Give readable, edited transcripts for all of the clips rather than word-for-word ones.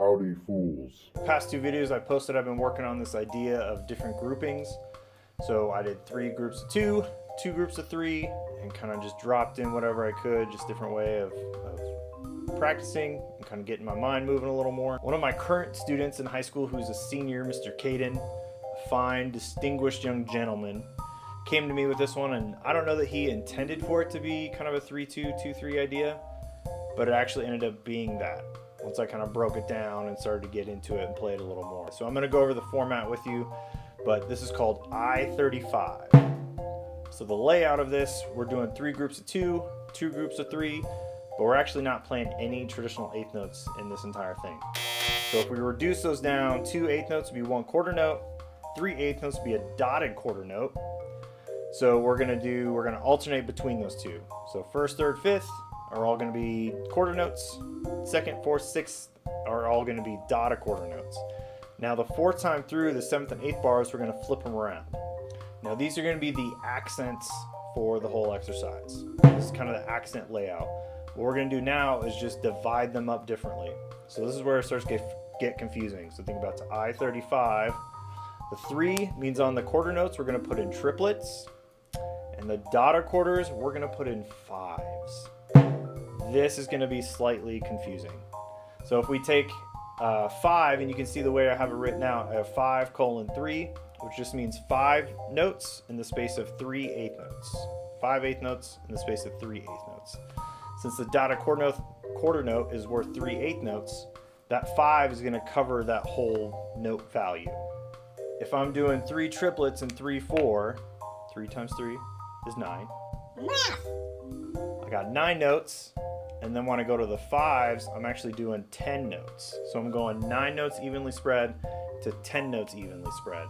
Howdy fools. Past two videos I posted, I've been working on this idea of different groupings. So I did 3 groups of 2, 2 groups of 3, and kind of just dropped in whatever I could, just different way of practicing and kind of getting my mind moving a little more. One of my current students in high school, who's a senior, Mr. Caden, a fine, distinguished young gentleman, came to me with this one, and I don't know that he intended for it to be kind of a 3-2, 2-3 idea, but it actually ended up being that once I kind of broke it down and started to get into it and play it a little more. So I'm going to go over the format with you, but this is called I-35. So the layout of this, we're doing 3 groups of 2, 2 groups of 3, but we're actually not playing any traditional eighth notes in this entire thing. So if we reduce those down, 2 eighth notes would be 1 quarter note, 3 eighth notes would be a dotted quarter note. So we're gonna alternate between those two. So first, third, fifth are all gonna be quarter notes. Second, fourth, sixth are all gonna be dotted quarter notes. Now the 4th time through, the 7th and 8th bars, we're gonna flip them around. Now these are gonna be the accents for the whole exercise. This is kind of the accent layout. What we're gonna do now is just divide them up differently. So this is where it starts to get confusing. So think about the I-35. The 3 means on the quarter notes, we're gonna put in triplets. And the dotted quarters, we're gonna put in 5s. This is gonna be slightly confusing. So if we take 5, and you can see the way I have it written out, I have 5:3, which just means 5 notes in the space of 3 eighth notes. 5 eighth notes in the space of 3 eighth notes. Since the dotted quarter note is worth 3 eighth notes, that 5 is gonna cover that whole note value. If I'm doing 3 triplets and 3/4, 3 times 3 is 9. I got 9 notes, and then when I go to the 5s, I'm actually doing 10 notes. So I'm going 9 notes evenly spread to 10 notes evenly spread.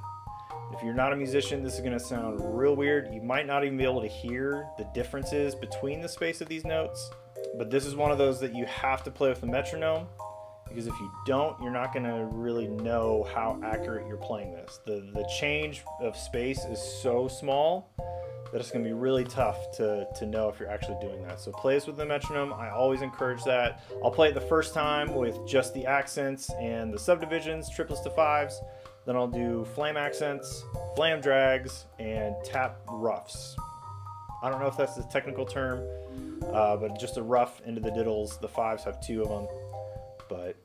If you're not a musician, this is gonna sound real weird. You might not even be able to hear the differences between the space of these notes, but this is one of those that you have to play with the metronome, because if you don't, you're not gonna really know how accurate you're playing this. The change of space is so small that it's gonna be really tough to know if you're actually doing that. So play this with the metronome. I always encourage that. I'll play it the first time with just the accents and the subdivisions, triplets to 5s. Then I'll do flam accents, flam drags, and tap roughs. I don't know if that's the technical term, but just a rough into the diddles. The 5s have 2 of them. But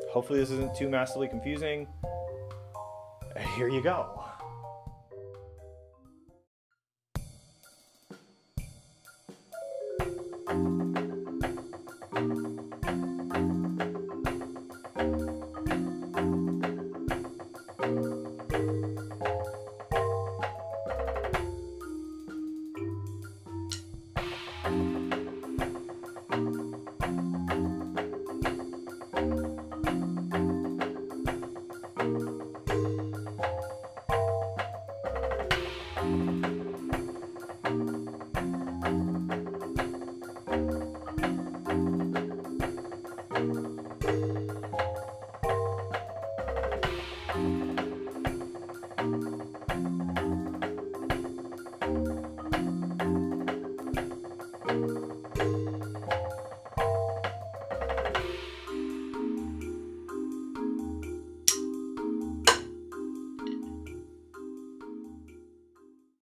hopefully this isn't too massively confusing. Here you go.